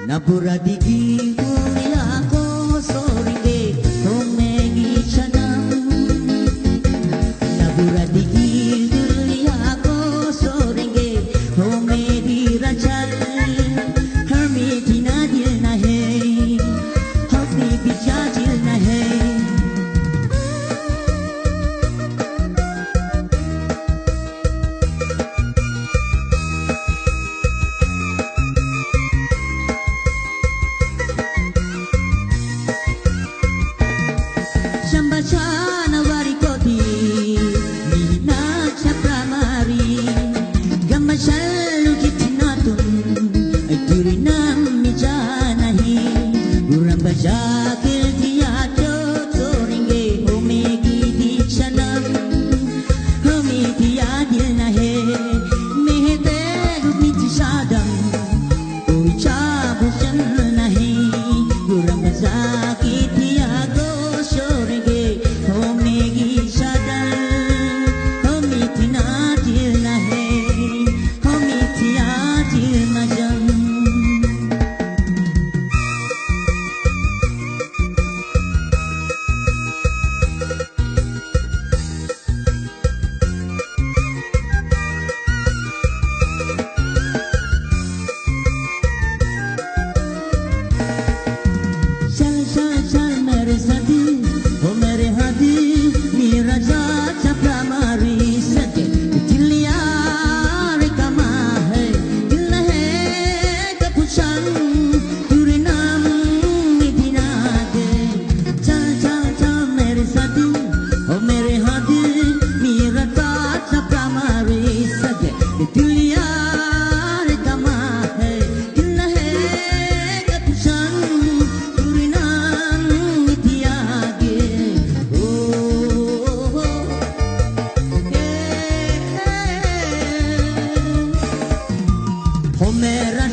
Napura digi ulia ko soringe homegi chanam. Napura digi ulia ko soringe homegi rachal. Hermiti nadil na hai, hopi bijajil na hai. Chana wari koti nina chapramari gamma shallu kitnatum turinam mijana hi uram bajakil dia choringe homegi dichanam homi dia dilna he mehte gupiti sadam koi chabushan nahi uram bajakil dia go choringe Homera